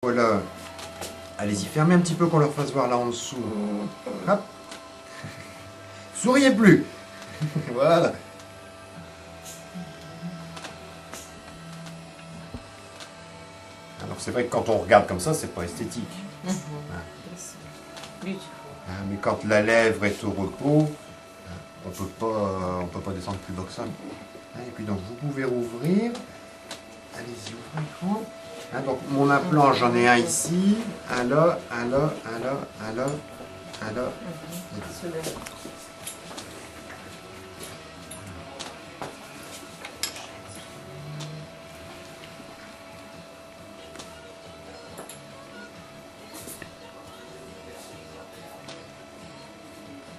Voilà. Allez-y, fermez un petit peu qu'on leur fasse voir là en dessous. Hop. Souriez plus. Voilà. Alors c'est vrai que quand on regarde comme ça, c'est pas esthétique. Mais quand la lèvre est au repos, on peut pas descendre plus bas que ça. Et puis donc vous pouvez rouvrir. Allez-y, ouvrez grand. Donc mon implant, j'en ai un ici, un là, un là, un là, un là, un là.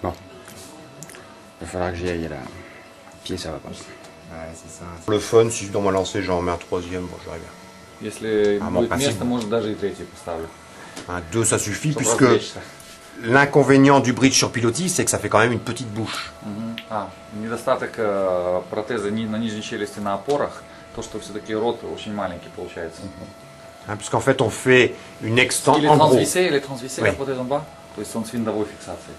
Bon. Il va falloir que j'y aille là. Pied, ça va pas. Ouais, c'est ça. Pour le fun, si je dois me lancer, j'en mets un troisième, bon, j'aurais bien. Если будет место, может даже и третий поставлю. Un 2, ça suffit, puisque l'inconvénient du bridge sur pilotis, c'est que ça fait quand même une petite bouche. Недостаток протеза на нижней челюсти на опорах, то что все-таки рот очень маленький получается. Puisqu'en fait, on fait une extension. Il est transvissé la prothèse en bas, то есть он с виндовой фиксацией.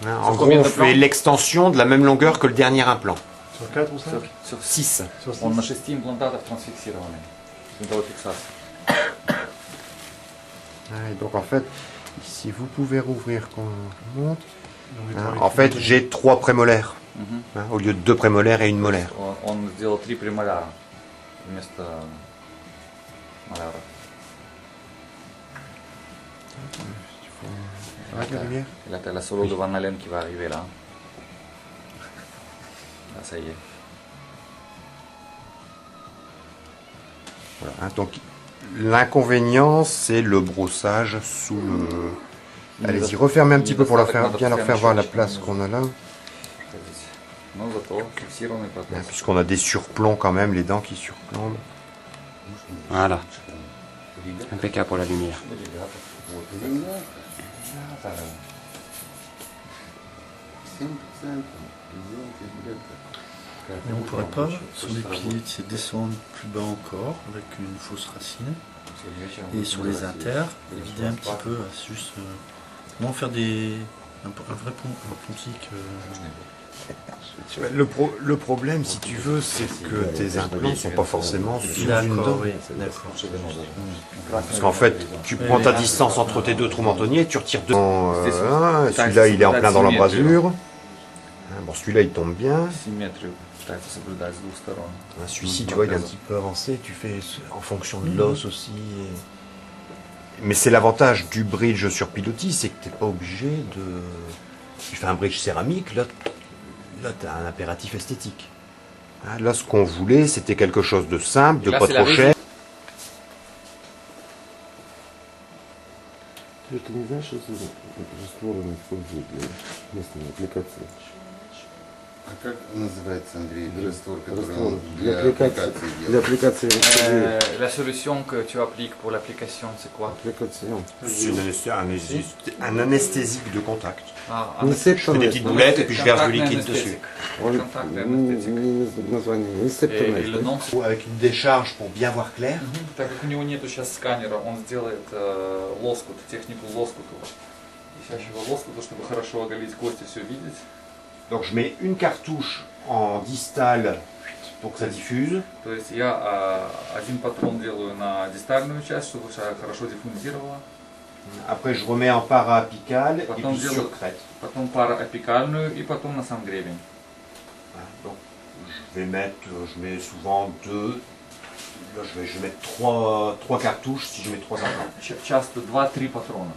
En gros, on fait l'extension de la même longueur que le dernier implant. Sur 4 ou 5 Sur 6. Он на 6 имплантатов трансфиксированный. С винтовой фиксацией. Donc en fait, si vous pouvez rouvrir quand je monte. En fait, j'ai 3 prémolaires. Au lieu de 2 prémolaires et une molaire. Он сделал 3 премоляра вместо моляра. Là, La solo de Van Halen qui va arriver là. Là, ça y est. Voilà, donc l'inconvénient, c'est le brossage sous le... Allez-y, refermez un petit peu pour bien leur faire voir la place qu'on a là. Puisqu'on a des surplombs quand même, les dents qui surplombent. Voilà. Impeccable pour la lumière. Mais on pourrait pas, sur les piliers, descendre plus bas encore, avec une fausse racine. Et sur les inters, vider un petit peu, juste... non, faire un vrai pontique. Le problème, si tu veux, c'est que tes implants ne sont pas forcément sous une dent. Oui, d'accord. Parce qu'en fait, tu prends ta distance entre tes 2 trous mentonniers, tu retires 2. Celui-là, il est en plein dans l'embrasure. Bon, celui-là, il tombe bien. Celui-ci, tu vois, il est un petit peu avancé. Tu fais en fonction de l'os aussi. Mais c'est l'avantage du bridge sur pilotis, c'est que tu n'es pas obligé de... Tu fais un bridge céramique, là tu as un impératif esthétique. Là, ce qu'on voulait, c'était quelque chose de simple, de pas trop cher. Ты не знаешь, что это растворы используют для местной аппликации? А как называется, Андрей, раствор, который Раствор для аппликации для делает? аппликации La solution que tu appliques pour l'application, c'est quoi? аппликация. C'est un anesthésique de contact. Не Je fais des септонез. petites boulettes et puis je verse du liquide dessus. Название не септонез. Avec une décharge pour bien voir clair. Так как у него нету сейчас сканера, он сделает лоскут, технику лоскуту, висящего лоскута, чтобы хорошо оголить кости, все видеть. Donc je mets une cartouche en distal pour que ça diffuse. То есть я один патрон делаю на дистальную часть, чтобы хорошо диффузировало. Après je remets en para-apical et Потом puis sur crête. потом параапикальную и потом на сам гребень. Donc je mets souvent 2. Là je vais mettre 3 cartouches si je mets 3 implants. Часто 2-3 патрона.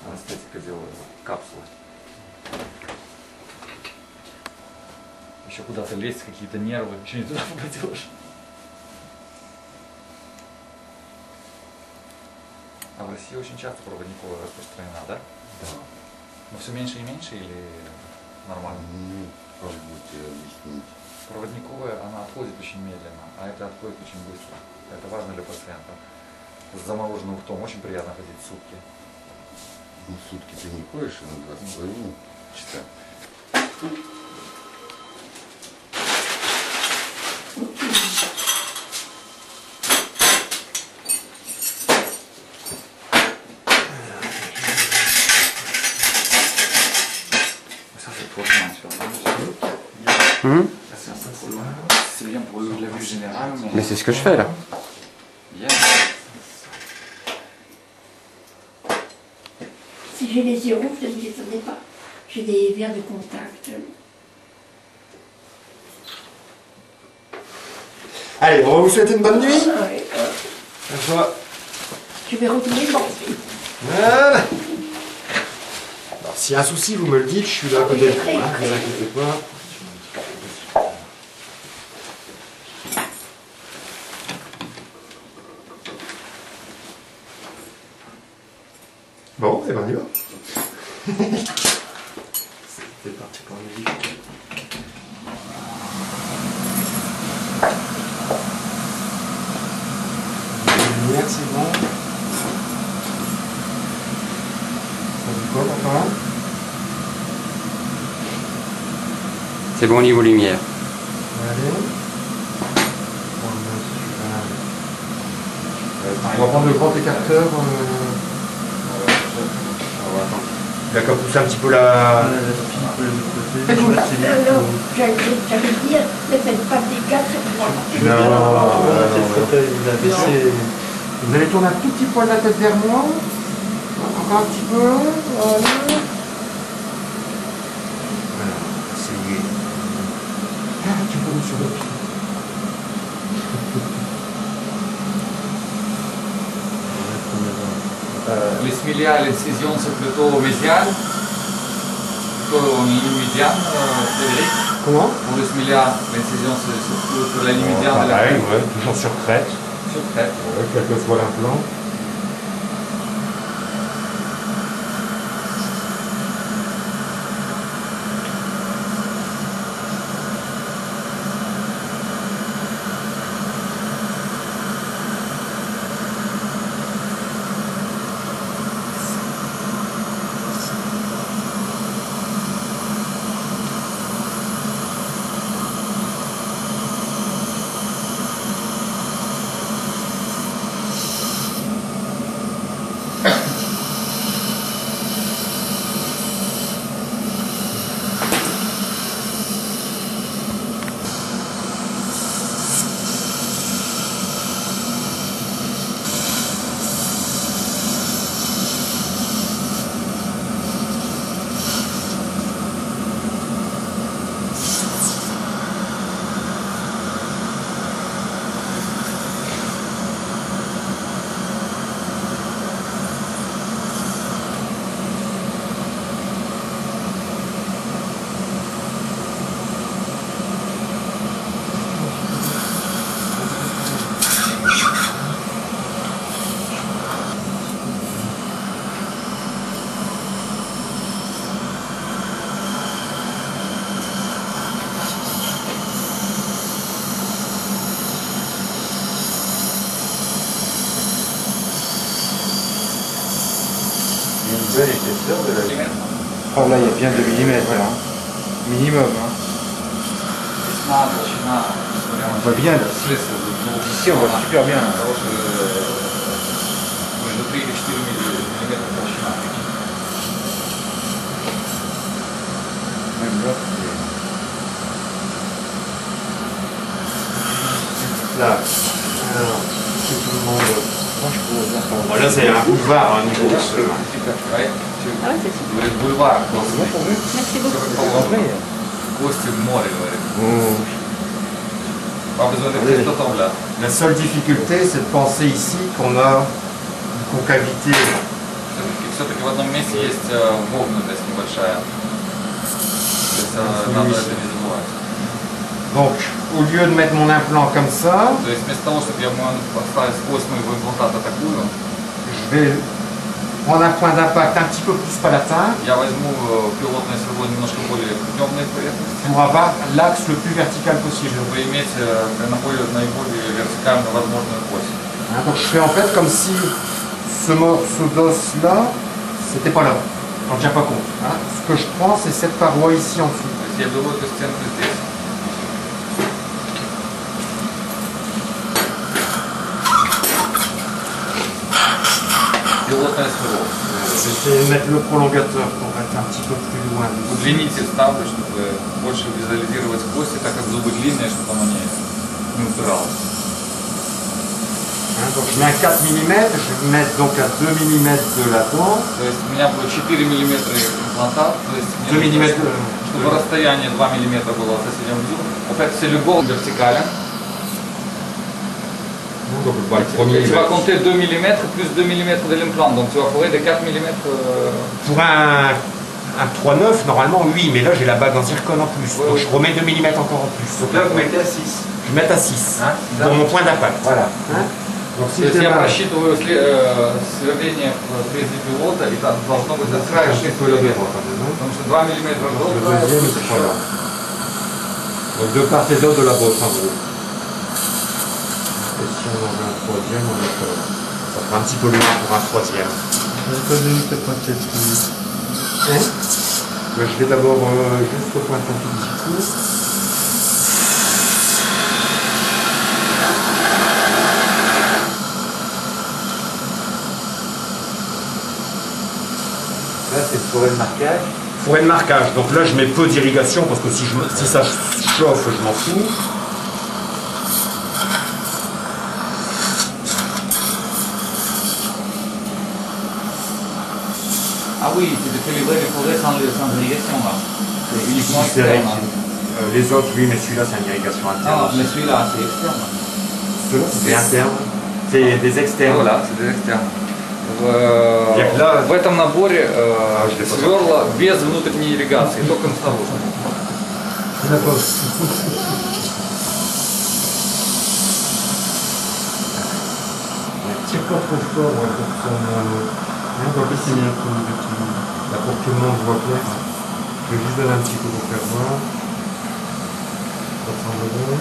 Анестетика делаю, капсулы. Еще куда-то лезть, какие-то нервы, еще не туда попадешь. А в России очень часто проводниковая распространена, да? Да. Но все меньше и меньше или нормально? Попробуйте объяснить. Проводниковая, она отходит очень медленно, а это отходит очень быстро. Это важно для пациента. С замороженным ртом очень приятно ходить сутки. Ну, сутки ты не ходишь, а на 2,5 часа. C'est bien pour la vue générale. Mais c'est ce que je fais là. Bien. Si j'ai les yeux rouges, ne vous étonnez pas. J'ai des verres de contact. Allez, on va vous souhaiter une bonne nuit. Ouais, Bonsoir. je vais retourner bon. Voilà. Alors, s'il y a un souci, vous me le dites, je suis là à côté de vous. Ne vous inquiétez pas. Bon, et ben on y va. C'est parti pour la musique. Lumière, c'est bon. Ça dit quoi maintenant? C'est bon au niveau lumière. Allez. On va prendre le grand écarteur. Il a comme poussé un petit peu la... Alors, j'allais dire, ne faites pas de dégâts sur moi. Vous allez tourner un tout petit poil la tête vers moi. Encore un petit peu. Voilà. Voilà, essayez. Ah, tu peux sur le pied. L'ismilia, l'incision, c'est plutôt médiane. Plutôt en ligne médiane, Frédéric. Comment? Pour l'ismilia, l'incision, c'est plutôt sur la ligne médiane de la Pareil, crête. ouais, toujours sur crête. Sur crête. Quel que soit l'implant. Belle épaisseur de la lumière. Oh là, il y a bien 2 mm là. Minimum. Hein. On voit bien là. Ici, on voit super bien. Même là, Là. Alors, tout le monde. Bon, là, c'est un boulevard, un niveau. Ah ouais, c'est super. Говорит, бульвар. Merci beaucoup. Кости в море, говорит. Pas besoin de faire tout en là. La seule difficulté, c'est de penser ici qu'on a une concavité. Все-таки в одном месте есть вогнутость небольшая. То есть надо это не забывать. Donc, au lieu de mettre mon implant comme ça, То есть вместо того, чтобы я поставил сквозь моего имплантата такую, je vais prendre un point d'impact un petit peu plus palatin я возьму пилотное сверло немножко более темной поверхности, pour avoir l'axe le plus vertical possible. чтобы иметь наиболее вертикально возможную кость. Hein, donc, je fais en fait comme si ce d'os-là, c'était pas là. On ne tient pas compte. Hein. Ce que je prends, c'est cette paroi ici en dessous. То есть я беру эту стенку здесь. Пилотное сверло. J'essaie de mettre le prolongateur pour être un petit peu plus loin. Удлините ставлю, чтобы больше визуализировать кости, так как зубы длинные, чтобы там они не упиралось. Donc je mets un 4 mm, je vais mettre donc à 2 mm de la dent. То есть у меня будет 4 мм имплантат, то есть 2 мне mm. чтобы расстояние 2 мм было от соседнего зуба. Опять c'est le bord vertical. Donc le premier. Tu vas compter 2 mm plus 2 mm de l'implant, donc tu vas fourrer de 4 mm. Pour un 3,9, normalement oui, mais là j'ai la bague en zircone en plus. Ouais, Donc oui. je remets 2 mm encore en plus. Donc là, vous mettez à 6. Je vais mettre à 6 Hein, dans mon point d'impact. Voilà. Hein. Donc si То je есть я démarre, просчитываю сверление в трезе пилота, и там должно быть от края 6 peu le мм. verrou quand même. Hein. Потому что 2 мм Le желтая, deuxième, плюс c'est еще. pas là. Donc de part et d'autre de la bosse en gros. Et si on en veut un troisième, on met ça là. Ça fera un petit peu loin pour un troisième. J'avais pas vu ta pointette. Hein. Je vais d'abord juste pointer un tout petit peu. Là, c'est le forêt de marquage. Forêt de marquage, donc là je mets peu d'irrigation parce que si ça chauffe, je m'en fous. Ah oui, tu peux livrer les forêts sans irrigation là. C'est uniquement C'est vrai. externe. Les autres, oui, mais celui-là c'est une irrigation interne. Ah, mais celui-là, c'est externe. Ceux-là c'est interne. C'est des externes. Voilà, c'est des externes. В этом наборе сверла без внутренней ирригации, только наружу. Tire pas trop fort ouais, pour que ça C'est bien pour le bâtiment. là, pour que tout le monde voit clair. Je vais juste donner un petit coup pour faire voir. Ça semble bon.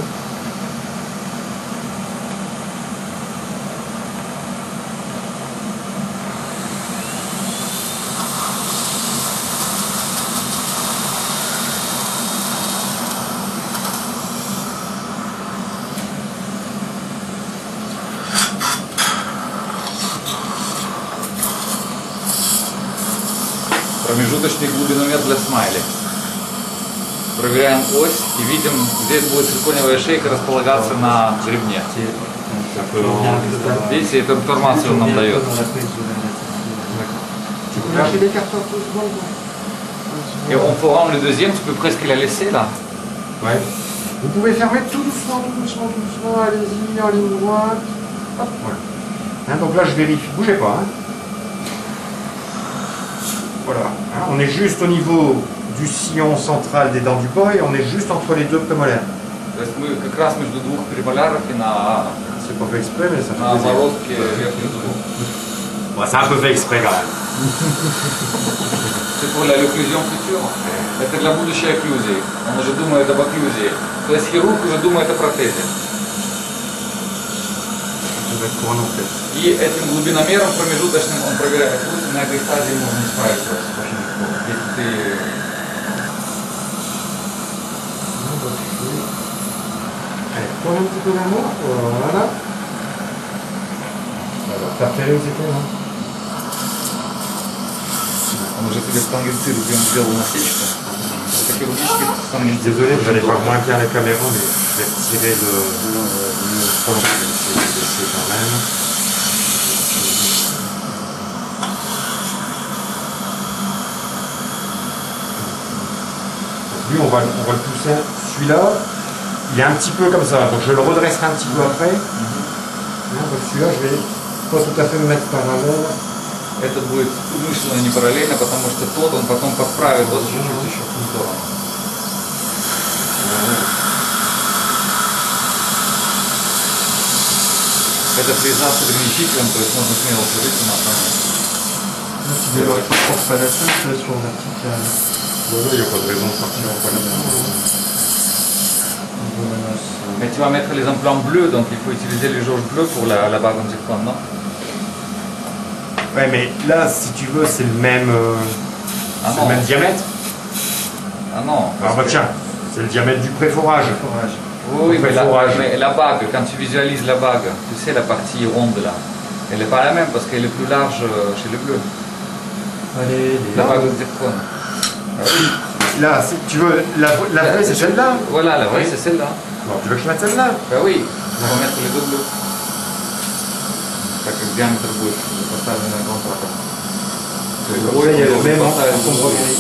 Промежуточный глубиномер для смайли. Проверяем ось и видим, где будет циркониевая шейка располагаться на гребне. Видите, эту информацию он нам дает. Tu peux lâcher l'écarteur tout secondes. Et on forme le deuxième, tu peux presque la laisser là. Ouais. Vous pouvez fermer tout doucement, allez-y, en ligne droite. Hop, voilà. Hein, donc là je vérifie, bougez pas. Hein. Voilà, hein, on est juste au niveau du sillon central des dents du bas et on est juste entre les deux prémolaires. То есть мы как раз между двух премоляров и на C'est pas fait exprès, mais ça fait plaisir. оборотке верхних зубов. Ouais, c'est un peu fait exprès quand même. C'est pour l'occlusion future. Это для будущей окклюзии. Он уже думает об окклюзии. То есть хирург уже думает о протезе. Je vais être couronné en fait. И этим глубиномером промежуточным он проверяет, пусть на этой стадии можно не справиться очень легко. Если ты... Allez, tourne un petit peu vers moi. Voilà. Alors, t'as repéré où c'était, non? Он уже тебе стангенцирует, где он сделал насечку. Это хирургический стангенцир. Désolé, vous allez voir moins bien la caméra, mais je vais retirer le front. Je vais essayer de baisser quand même. Donc lui, on va le pousser. Celui-là, il est un petit peu comme ça, donc je le redresserai un petit peu après. Donc celui-là, je vais pas tout à fait me mettre parallèle. Это будет умышленно не параллельно, потому что тот он потом подправит вот чуть-чуть еще в ту сторону. Это фреза с ограничителем, то есть можно смело сложить на основе. Là, tu démarres pas pour pas la seule, tu vas sur vertical. Voilà, il n'y a pas de raison de partir en parallèle. Mais tu vas mettre les implants bleus, donc il faut utiliser les jauges bleues pour la barre en zircone, non? Ouais, mais là, si tu veux, c'est le même, Ah c'est non. le même diamètre. Ah non. Ah bah tiens, c'est le diamètre du préforage. Oui, mais Préforage. mais la bague, quand tu visualises la bague, tu sais la partie ronde là, elle n'est pas la même parce qu'elle est plus large chez les bleus. Allez, La vague de zircon. Là, tu veux, la vraie c'est celle-là. Voilà, la vraie c'est celle-là. Bon, tu veux que je mette celle-là? Bah oui, on va mettre les deux bleus. Так как диаметр будет поставлен на контракт. Oui, il y a le même sombre gris.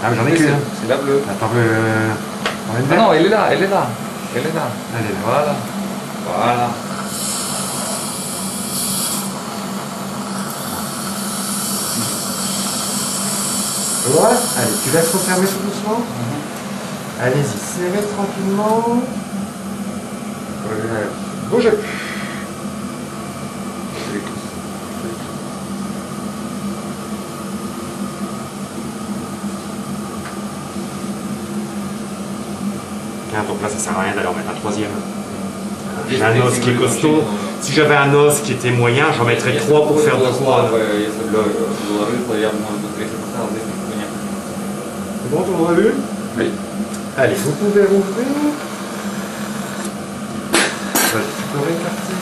Ah, mais j'en ai qu'une. C'est la bleue. Attends, Ah non, elle est là, elle est là. Elle est là. Elle est là. Voilà. Voilà. Voilà. Allez, tu laisses refermer tout doucement. Allez-y, serrez tranquillement. Bougez plus. Ah, donc là, ça sert à rien d'aller en mettre un troisième. J'ai un os qui est costaud. Si j'avais un os qui était moyen, j'en mettrais 3 pour faire 2 couronnes. C'est bon, tout le monde a vu? Oui. Allez, vous pouvez rouvrir. Vas-y, tu peux réécarter.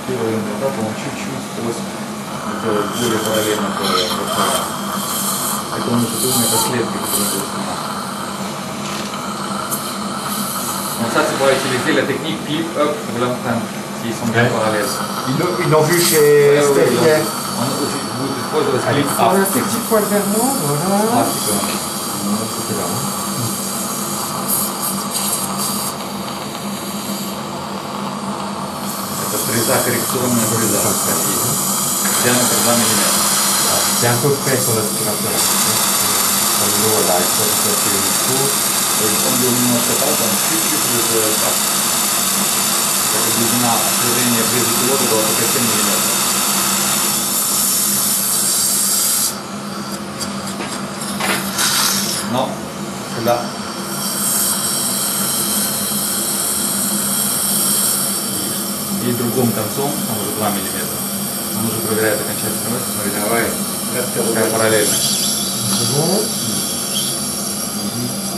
Первый этап, он чуть-чуть сквозь это более параллельно это он уже думает о следствии, которые будет снимать. Donc ça c'est pour utiliser la technique flip-up pour l'empreinte, s'ils sont bien parallèles. Ils l'ont vu chez Steph hier. On будет использовать Allez, flip-up. prends un petit poil vers moi, voilà. Ah, c'est bon. C'était là. Это фреза, коррекционная фреза. Диаметр 2 мм. C'est un peu près sur l'aspirateur. Comme l'eau, là, il faut que ça fait une couche. То есть он был немножко так, он чуть-чуть уже так. Как глубина открывания ближе к воду была только 7 мм. Но, сюда. И другим концом, там уже 2 мм. Он уже проверяет окончательную ось. Смотрите, давай. Какая параллельность.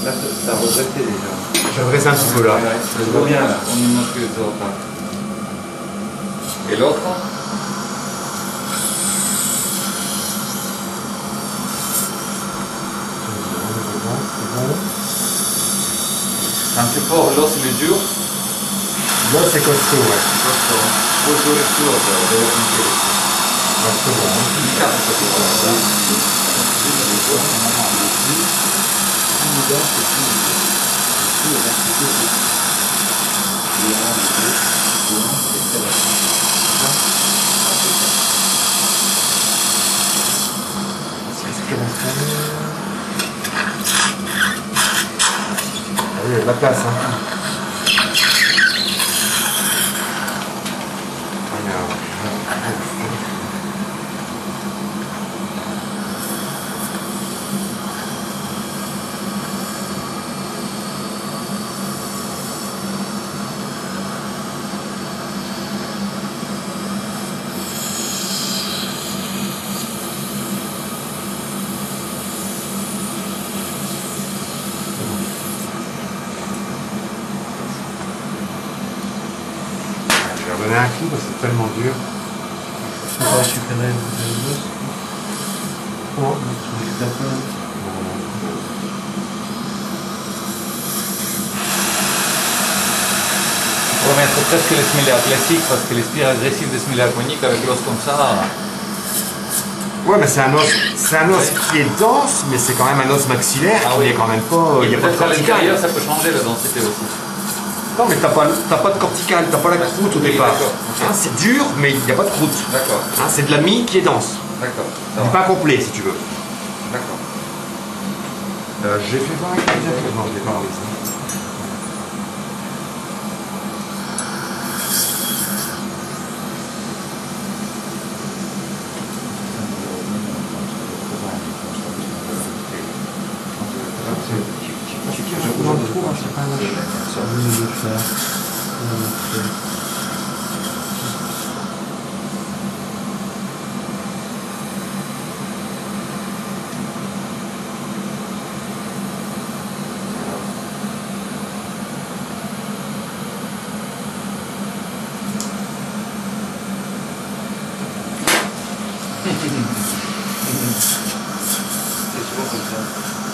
Là, ça a rejeté déjà. J'adresse un petit peu là. Je vois bien, он немножко сделал так. Et l'autre? Quand tu fort, l'os il est dur. L'os c'est costaud, ouais. Costaud. Faut jouer sur l'os, de l'autre côté. C'est bon. Délicat, ça peut pas. Ah oui, il y a de la place, hein. Je vais redonner un coup parce que c'est tellement dur. On va récupérer le os. Oh. Tu récupères pas. On va mettre presque les smilia classiques parce que les spires agressives des smilia coniques avec l'os comme ça. Ouais, mais c'est un os qui est dense, mais c'est quand même un os maxillaire qui est quand même pas. Il n'y a pas de à cortical. l'intérieur, ça peut changer la densité aussi. Non, mais t'as pas de cortical, t'as pas la croûte au Oui, départ. d'accord, ok. Hein, c'est dur, mais il n'y a pas de croûte. D'accord, Hein, c'est de la mie qui est dense. d'accord. C'est pas complet si tu veux. D'accord. J'ai fait voir avec quelqu'un que non, je l'ai pas enregistré. Je demande trop, hein, c'est pas un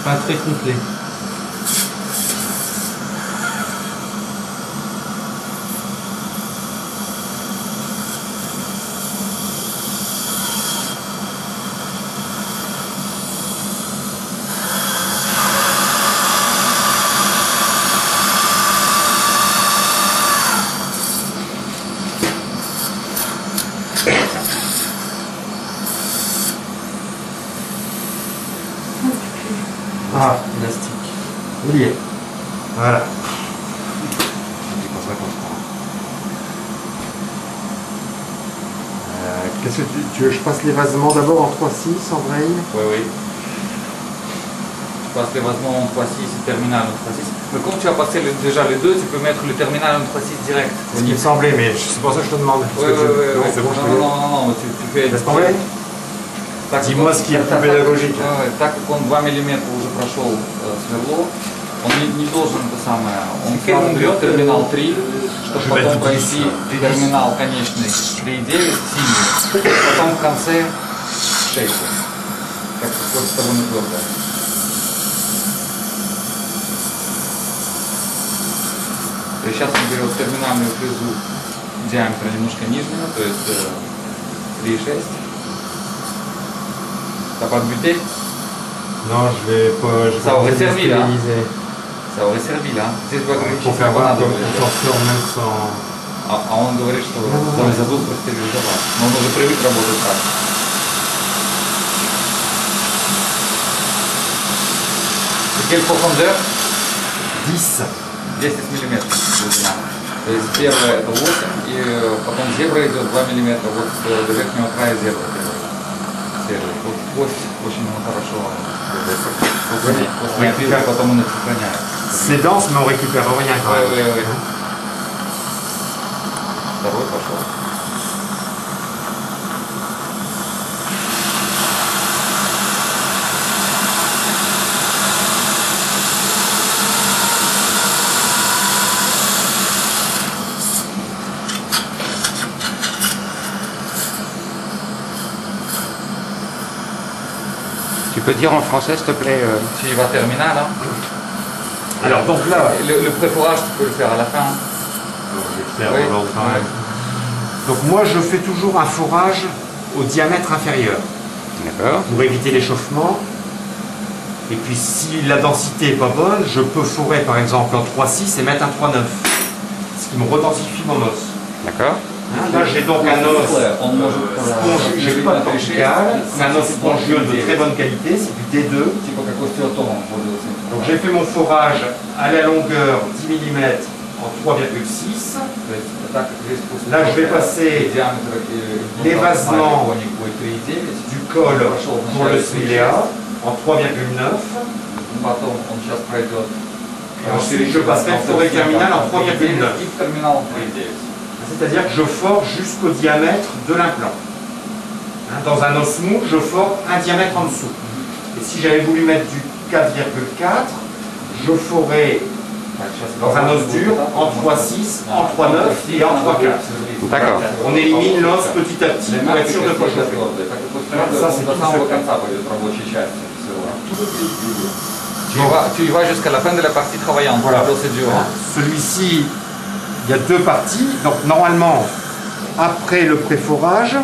Pas très complet. Ah, élastique. Il y est. Voilà. C'est pour ça qu'on se prend. Qu'est-ce que tu veux que je passe l'évasement d'abord en 3/6 en braille? Oui, oui. Tu passes l'évasement en 3/6 et terminal en 3/6. Mais comme tu as passé déjà les deux, tu peux mettre le terminal en 3/6 direct. C'est ce qui me semblait, mais c'est pour ça que je te demande. Oui, oui, oui. C'est bon, je peux. Non, tu fais... Laisse tomber. Dis-moi ce qui est le plus pédagogique. Так как он 2 мм уже прошел сверло, он не должен это самое, он сразу берет терминал 3, чтобы потом пройти терминал конечный 3,9 синий, потом в конце 6. Так как с тобой не твердо. То есть сейчас он берет терминальную фрезу диаметра немножко нижнего, то есть 3,6. T'as pas de buté? Non, je vais pas. Ça aurait servi là. déstabiliser. Ça aurait servi là. Здесь бы Pour faire voir comme on s'en sort même sans. А он говорит, что забыл простерилизовать. Но он уже привык работать так. Quelle profondeur? 10. 10 миллиметров глубина. То есть первое это 8, и потом зебра идет 2 миллиметра вот до верхнего края зебры. Вот кость очень хорошо. После эфира потом он их сохраняет. C'est dense, mais on récupère rien quand même. Oui. Второй пошел. Tu peux dire en français, s'il te plaît Tu vas terminal, hein? Alors, donc là. Le préfourage, tu peux le faire à la fin. Je vais le faire longtemps. Donc, moi, je fais toujours un forage au diamètre inférieur. D'accord. Pour éviter l'échauffement. Et puis, si la densité n'est pas bonne, je peux forer par exemple en 3,6 et mettre un 3,9. Ce qui me redensifie mon os. D'accord. Là, j'ai donc un os spongieux, j'ai pas de cortical, c'est un os spongieux de très bonne qualité, c'est du D2. Donc j'ai fait mon forage à la longueur 10 mm en 3,6. Là, je vais passer l'évasement du col pour le Smiléa en 3,9. Et ensuite, je passerai le forêt terminal en 3,9. C'est-à-dire que je forge jusqu'au diamètre de l'implant. Dans un os mou, je forge un diamètre en dessous. Et si j'avais voulu mettre du 4,4, je forerais dans un os dur en 3,6, en 3,9 et en 3,4. D'accord. On élimine l'os petit à petit pour être sûr de ne pas chauffer. Ça, c'est tout Tu y vas jusqu'à la fin de la partie travaillante. Voilà. Procédure. Celui-ci, il y a deux parties. Donc normalement, après le préforage,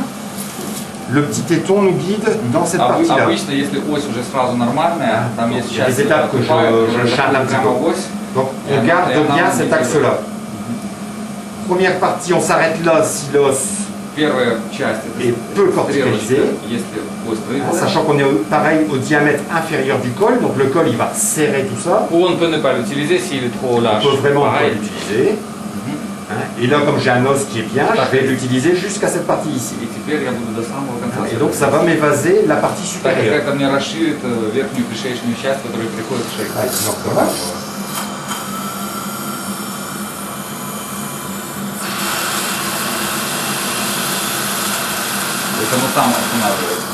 le petit téton nous guide dans cette partie-là. Обычно, если ось уже сразу нормальная, там есть Il y a часть, des étapes que je charle un petit peu. Donc on garde bien cet axe-là. Première partie, on s'arrête là si l'os Первая часть est peu corticalisé, если ось прыгает. sachant qu'on est pareil au diamètre inférieur du col, donc le col il va serrer tout ça. Ou on peut ne pas l'utiliser s'il est trop lâche. On peut vraiment pas Pareil. l'utiliser. Et là, comme j'ai un os qui est bien, je vais l'utiliser jusqu'à cette partie ici. И теперь я буду до самого конца. Et donc ça va m'évaser la partie Так как supérieure. это мне расширит верхнюю пришеечную часть, которая приходит в шейку. Donc voilà. Это оно само останавливается.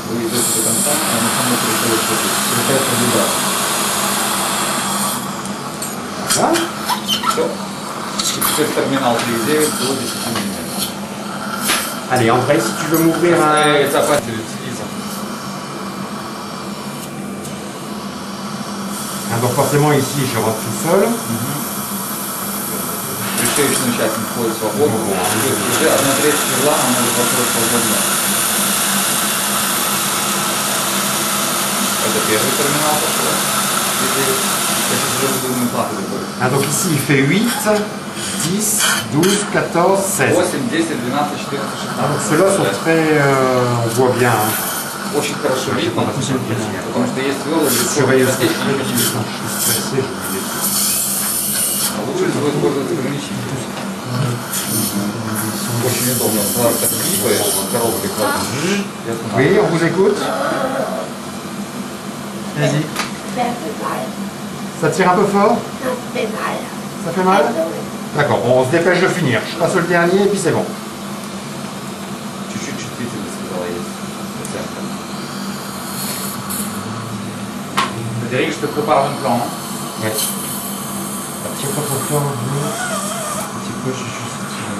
Вы идете до конца, оно само переходит в шейку. Перестает продвигаться. Voilà. Все. И теперь терминал 3,9 до 10 мм. Allez, André, si tu veux m'ouvrir un... Это опять утилиза. Donc forcément ici je rentre tout seul. Решающая часть находит свободу. То есть уже 1/3 крыла, она может работать свободно. Это первый терминал пошел. Я сейчас уже буду на плату готовить. Donc ici il fait 8, 10, 12, 14, 16. 8, 10, 12, 14, 16. Donc ceux-là sont très... on voit bien. Очень хорошо видно, потому что есть сверло, Surveiller ce que je легко fais, je suis stressé, je vais А лучше всего использовать ограничитель. Очень удобно. Сразу так клипаешь, коробкой кладешь. Oui, on vous écoute. Vas-y. C'est un peu mal. Ça tire un peu fort? Ça fait mal. Ça fait mal? D'accord, bon, on se dépêche de finir. Je passe le dernier et puis c'est bon. Чуть-чуть чувствительность сказала есть. Frédéric, je te prépare un plan. Ouais. Un petit peu trop fort, un petit peu, je suis juste tiré.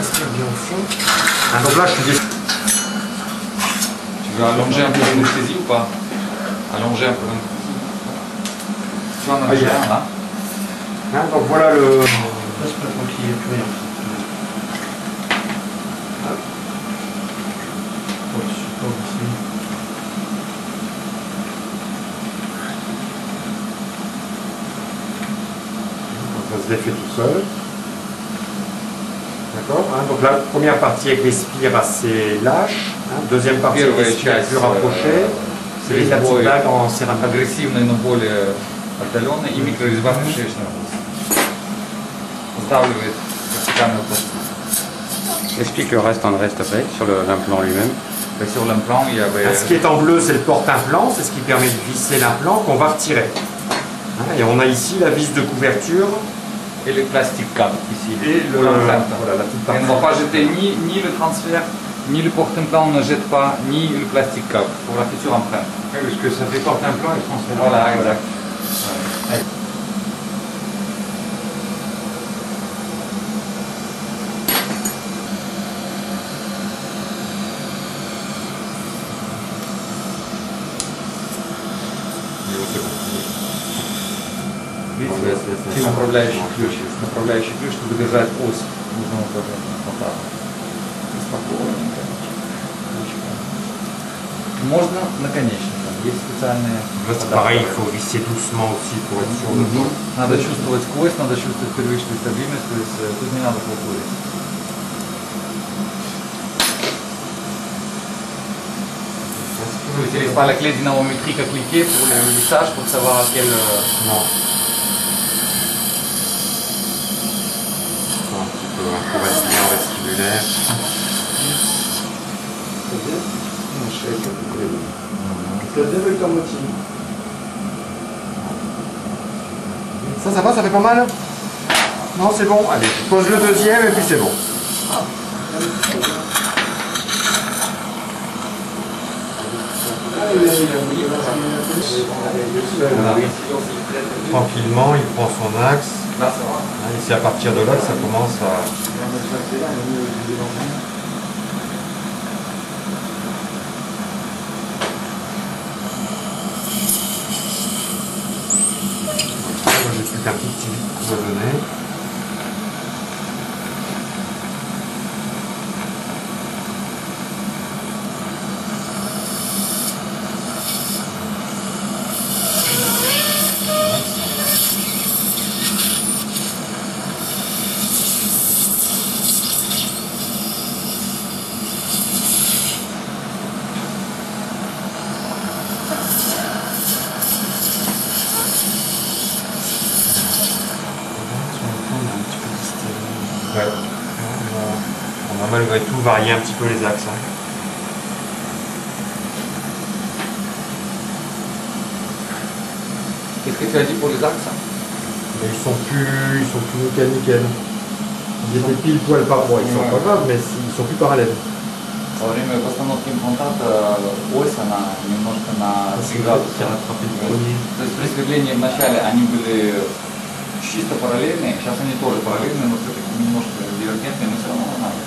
Aspire bien au fond. Ah, donc là, je suis déçu. Tu veux allonger un peu l'anesthésie ou pas? Allonger un peu l'anesthésie. Tu en as déjà un là? Hein, donc voilà le... Là, c'est pas tranquille, il n'y a plus rien. Oh, le support ici. Ça se défait tout seul. D'accord, hein, donc la première partie avec les spires assez lâches, hein, deuxième partie avec les spires plus rapprochées, c'est la petite bague en céramique. Агрессивный, но более отдаленный и микрорезьба в кишечном. Сдавливает вертикальную пластину. Explique le reste, André, s'il te plaît, sur l'implant lui-même. Et sur l'implant, il y avait... Ce qui est en bleu, c'est le porte-implant, c'est ce qui permet de visser l'implant qu'on va retirer. Hein, et on a ici la vis de couverture. Et le plastique cap ici. Et pour l'empreinte. voilà, la petite Et partie. on ne va pas jeter ni le transfert, ni le porte-implant, on ne jette pas, ni le plastique cap pour la future empreinte. Oui, parce que ça fait porte-implant et transfert. Voilà, exact. Ouais. Видите, направляющий ключ, чтобы держать ось нужного положения. Спокойненько. Можно наконечником. Есть специальные... Pareil, il faut visser doucement aussi pour être sûr de tout. Надо чувствовать сквозь, надо чувствовать первичную стабильность, то есть тут не надо халтурить. Vous n'utilisez pas la clé dynamométrique à cliquer pour le lissage pour savoir à quel... Non. Un petit peu, pour être bien vestibulaire. Ça va, ça fait pas mal? Non, c'est bon. Allez, je pose le deuxième et puis c'est bon. Tranquillement, il prend son axe. Et c'est à partir de là que ça commence à... J'ai plus qu'un tout petit coup à donner. Ouais. On a malgré tout varié un petit peu les axes. Hein. Qu'est-ce que tu as dit pour les axes? Mais ils sont plus nickel. Ils étaient pile poil pas droits, ils sont pas graves, mais ils sont plus parallèles. Во время постановки имплантата ось она немножко на 3 градуса. То есть при сверлении в начале они были чисто параллельные, сейчас они тоже параллельные, но все-таки немножко дивергентные, но все равно нормально.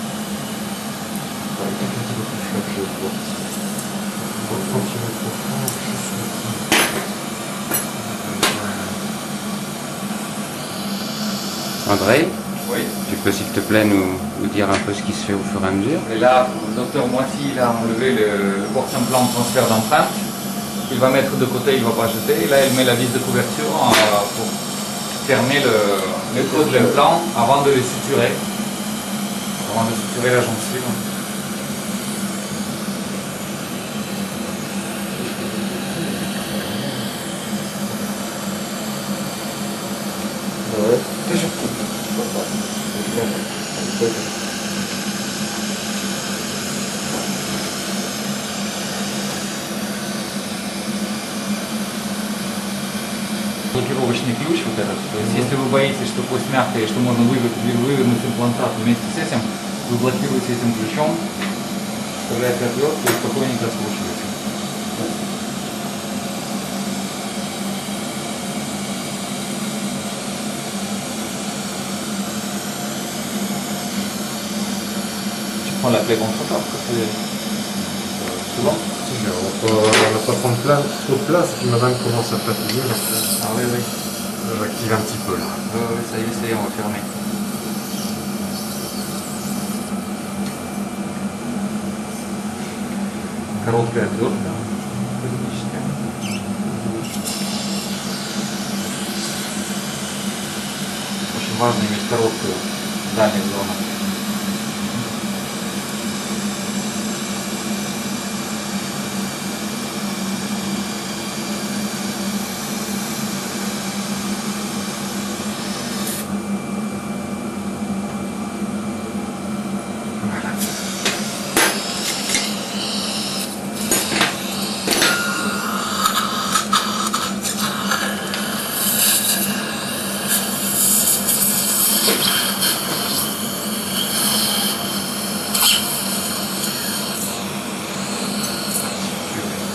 André, Oui. tu peux s'il te plaît nous dire un peu ce qui se fait au fur et à mesure? Et là, le docteur Moiti il a enlevé le porte implant de transfert d'empreinte. Il va mettre de côté, il ne va pas jeter. Et là, il met la vis de couverture pour fermer le creux de l'implant avant de les suturer. Avant de suturer la gencive. Блокировочный ключ вот этот. То есть если вы боитесь, что кость мягкая и что можно вывернуть имплантат вместе с этим, вы блокируете этим ключом, вставляете отвертку и спокойненько откручиваете. Tu prends la plaie contre toi, c'est bon? On n'a pas trop de place, et puis madame commence à fatiguer. Ah oui, oui. J'active un petit peu là. Oui, ça y est, on va fermer. Короткая отвертка. Очень важно иметь короткую дальнюю зону.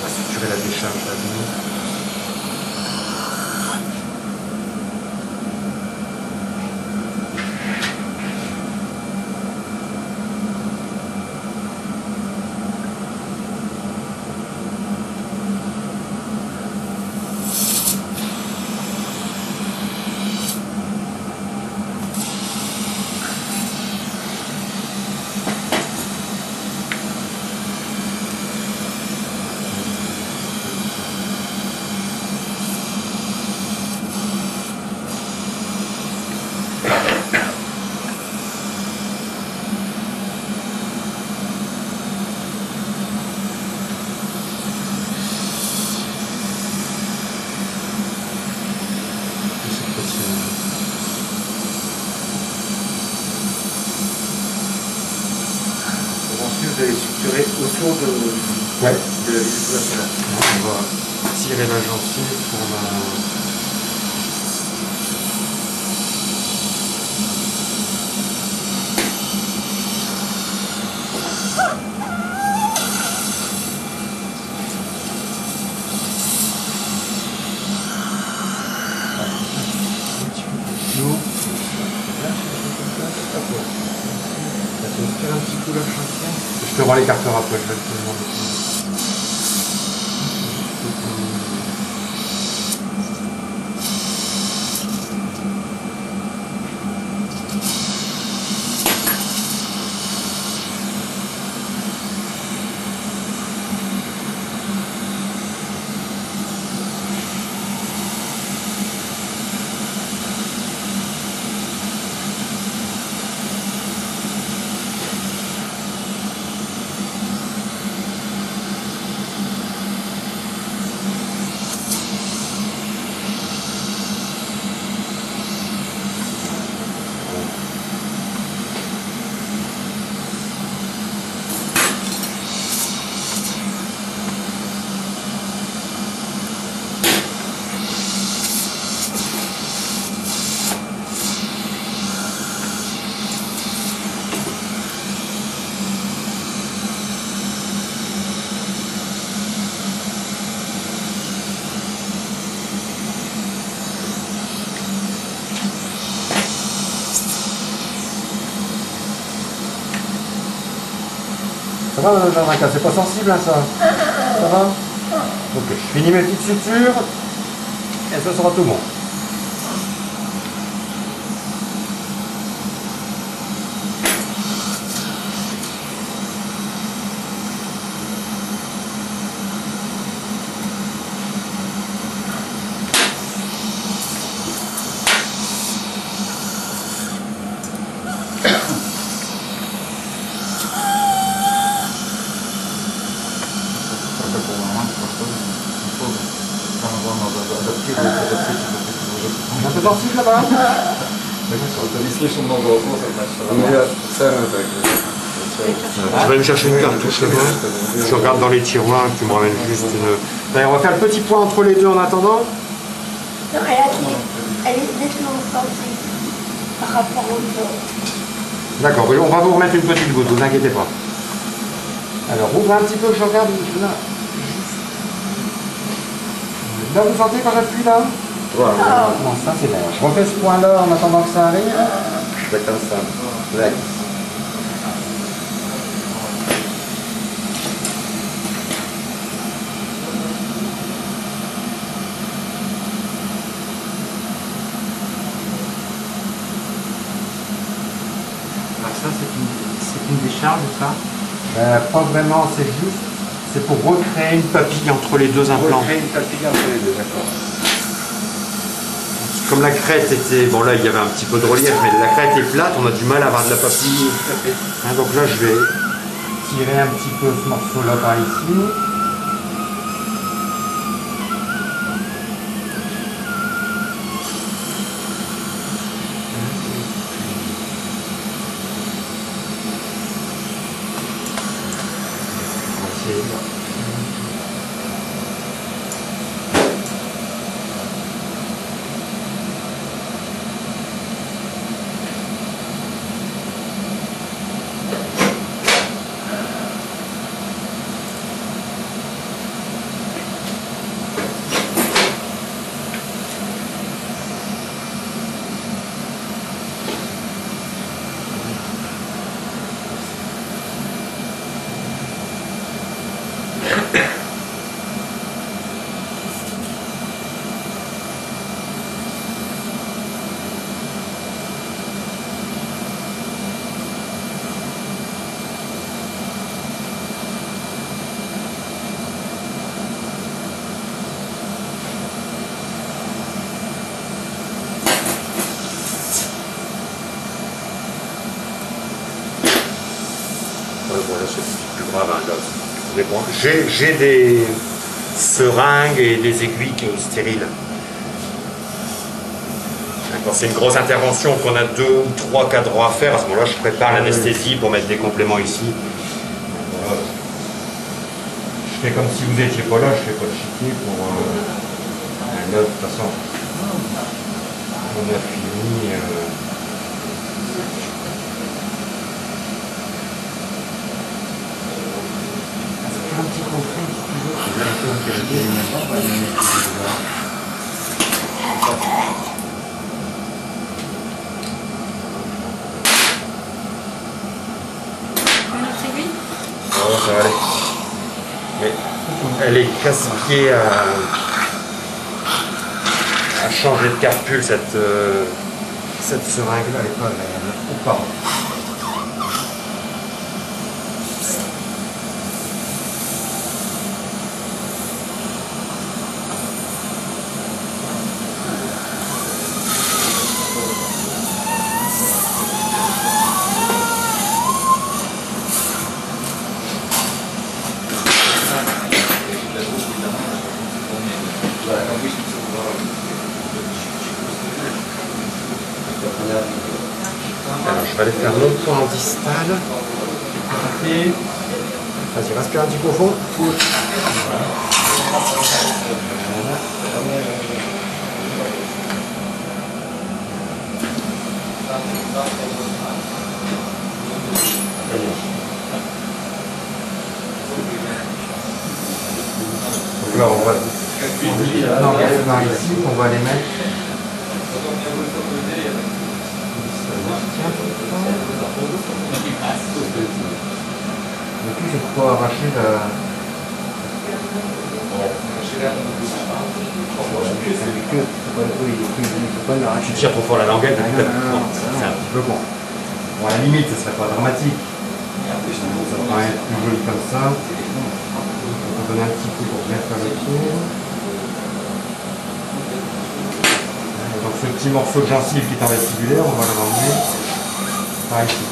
Assurer la décharge d'avenir. Ensuite, vous allez suturer autour de la circulation. On va tirer la gencive pour la... Un petit coup là, je te rends l'écarteur après, je vais te demander. Ça va, Jean-Maca, c'est pas sensible, hein, ça? Ça va? Ok, je finis mes petites sutures et ça sera tout bon. Un peu sensible là-bas? Не слышу много вопросов, значит, Я специально так. Tu vas me chercher une cartouche là-bas. Tu regardes dans les tiroirs, tu me ramènes juste une... Allez, on va faire le petit point entre les deux en attendant. Non, elle est nettement sensible par rapport aux autres. D'accord, on va vous remettre une petite goutte, vous inquiétez pas. Alors, ouvre un petit peu, je regarde. Là, là vous sentez quand j'appuie là? Non, ça c'est bien. Je refais ce point-là en attendant que ça arrive. Да конца. Да. Ça c'est une décharge ça? Pas vraiment, c'est juste, c'est pour recréer une papille entre les deux implants. Recréer une papille entre les deux, d'accord. Comme la crête était, bon là il y avait un petit peu de relief, mais la crête est plate, on a du mal à avoir de la papille. Hein, donc là je vais tirer un petit peu ce morceau là par ici. Voilà, c'est plus grave, hein, j'ai des seringues et des aiguilles stériles. Quand c'est une grosse intervention, qu'on a 2 ou 3 cadrans à faire, à ce moment-là, je prépare l'anesthésie pour mettre des compléments ici. Voilà. Je fais comme si vous n'étiez pas là, je fais pas de chiquet pour... là, de toute façon, on a fini... un petit contraint si tu veux. Oh, ça va aller. Mais elle est casse-pied à changer de carpule cette seringue-là, elle est pas agréable. Oh, pardon. Alors, je vais aller faire l'autre point en distal. Vas-y, respire un petit peu au fond. Donc là, on va... Non, par ici, on va les mettre... Donc coup, c'est pour arracher la... Tu tires trop fort la languette, c'est un petit peu con. Bon, à la limite, ce serait pas dramatique. Ça va être plus joli comme ça. On va donner un petit coup pour bien faire le tour. Donc ce petit morceau de gencive qui est en vestibulaire, on va le ramener par ici.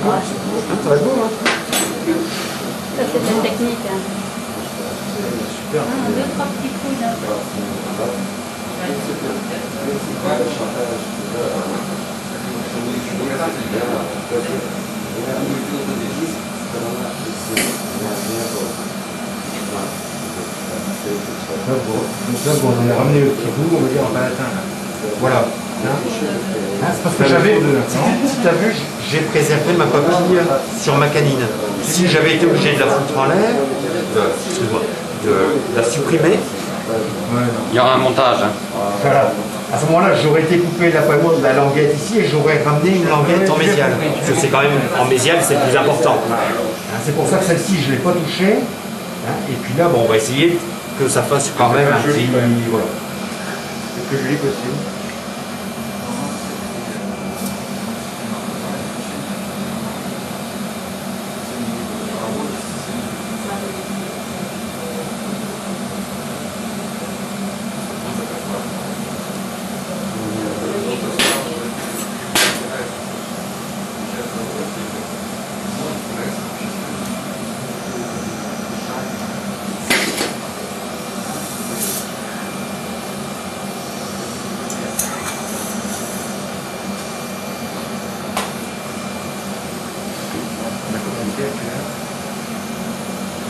Ça va être beau, hein? Ça, c'est de la technique. Hein. Super. Deux, trois petits coups là. Donc là, bon, on a ramené le petit bout, on va dire en palatin. Voilà. C'est parce que j'avais, si tu as vu, j'ai préservé ma coquille sur ma canine. Si j'avais été obligé de la foutre en l'air, de la supprimer, Il y aura un montage. Hein. voilà. À ce moment-là, j'aurais découpé la languette ici et j'aurais ramené une languette en mésial. Parce que c'est quand même, en mésial, c'est le plus important. C'est pour ça que celle-ci, je ne l'ai pas touchée. Et puis là, bon, on va essayer que ça fasse quand même un petit... Voilà. Le plus joli possible.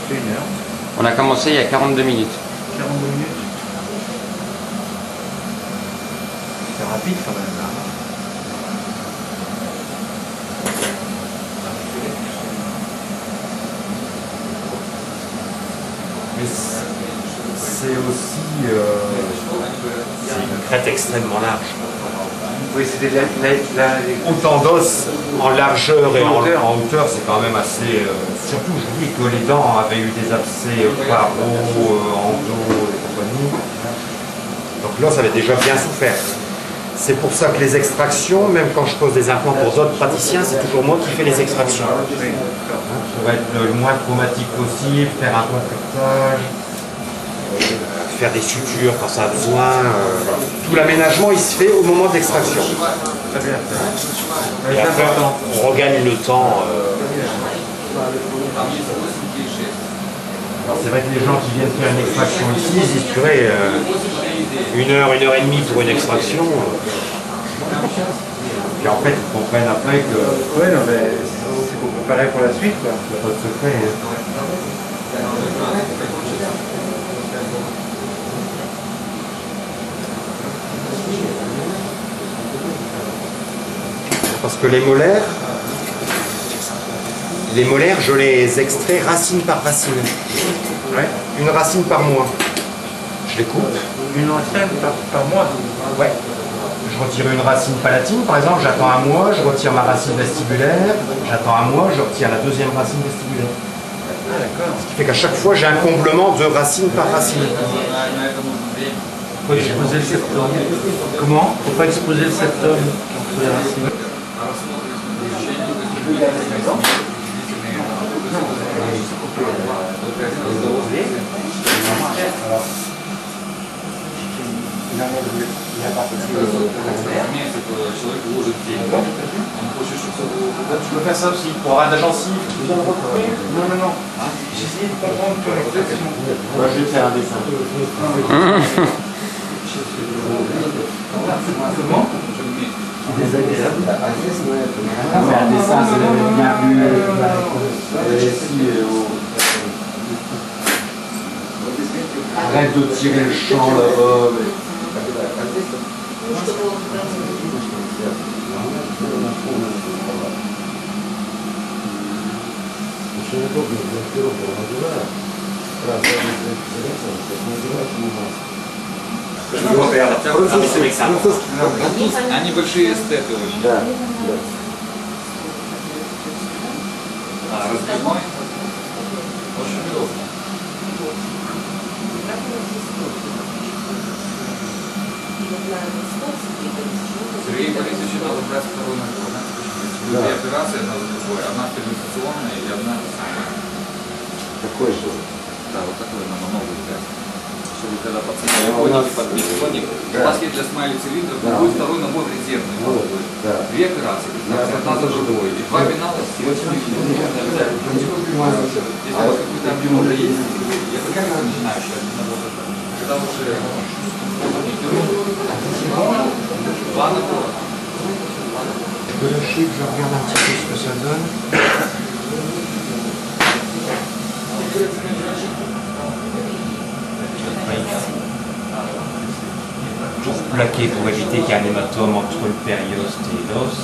C'est 1 heure. On a commencé il y a 42 minutes. 42 minutes. C'est rapide quand même là. Mais c'est aussi c'est une crête extrêmement large. Oui, c'était Autant d'os en largeur et en hauteur, c'est quand même assez... surtout, je vous dis que les dents avaient eu des abcès paro, endo et compagnie. Donc l'os avait déjà bien souffert. C'est pour ça que les extractions, même quand je pose des implants pour d'autres praticiens, c'est toujours moi qui fais les extractions. Pour être le moins traumatique possible, faire un bon curtage, faire des sutures quand ça a besoin. Tout l'aménagement, il se fait au moment de l'extraction. Très bien. Et après, on regagne le temps. Alors c'est vrai que les gens qui viennent faire une extraction ici, ils disent purée, 1 heure, 1 heure et demie pour une extraction. Puis en fait, ils comprennent après que... Ouais, non, mais c'est pour préparer pour la suite, quoi. Il n'y a pas de secret. Parce que les molaires, je les extrais racine par racine. Ouais. Une racine par mois. Je les coupe. Une racine par mois. Ouais. Je retire une racine palatine, par exemple, j'attends 1 mois, je retire ma racine vestibulaire, j'attends 1 mois, je retire la 2e racine vestibulaire. Ah, d'accord. Ce qui fait qu'à chaque fois, j'ai un comblement de racine par racine. Faut exposer le septum. Comment? Faut pas exposer le septum entre les racines. Tu peux faire ça aussi, pour avoir de la gencive. Non. J'ai essayé de comprendre ton expression. Moi, je vais faire un dessin. Comment? Désagréable. Mais un dessin, c'est bien plus... Arrête de tirer le champ là-bas. Они большие эстеты очень. Да. разбивной. Очень удобно. Сергей Борисович надо брать второй набор. Две операции, одна за другой. Одна стабилизационная и одна самая. Такой же. Да, вот такой надо новый взять. Чтобы когда пацаны ходите под беспилотник, у вас есть для смайли цилиндров, будет второй набор резервный. Две операции, одна за другой. И два пенала с если у вас какой-то объем уже есть, я пока начинаю считать, когда уже два набора. Le chic, je regarde un petit peu ce que ça donne. Toujours plaqué pour éviter qu'il y ait un hématome entre le périoste et l'os.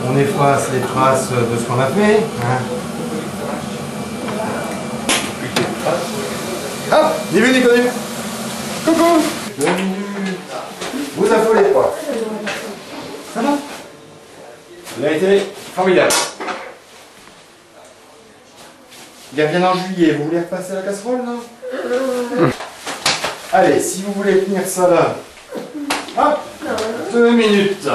On efface les traces de ce qu'on a fait. Hein. Hop, ni vu ni connu. Coucou. Vous affolez pas. Ça va? Vous avez été formidable. Ils reviennent en juillet. Vous voulez repasser la casserole, non? Allez, si vous voulez tenir ça là. Hop, 2 minutes.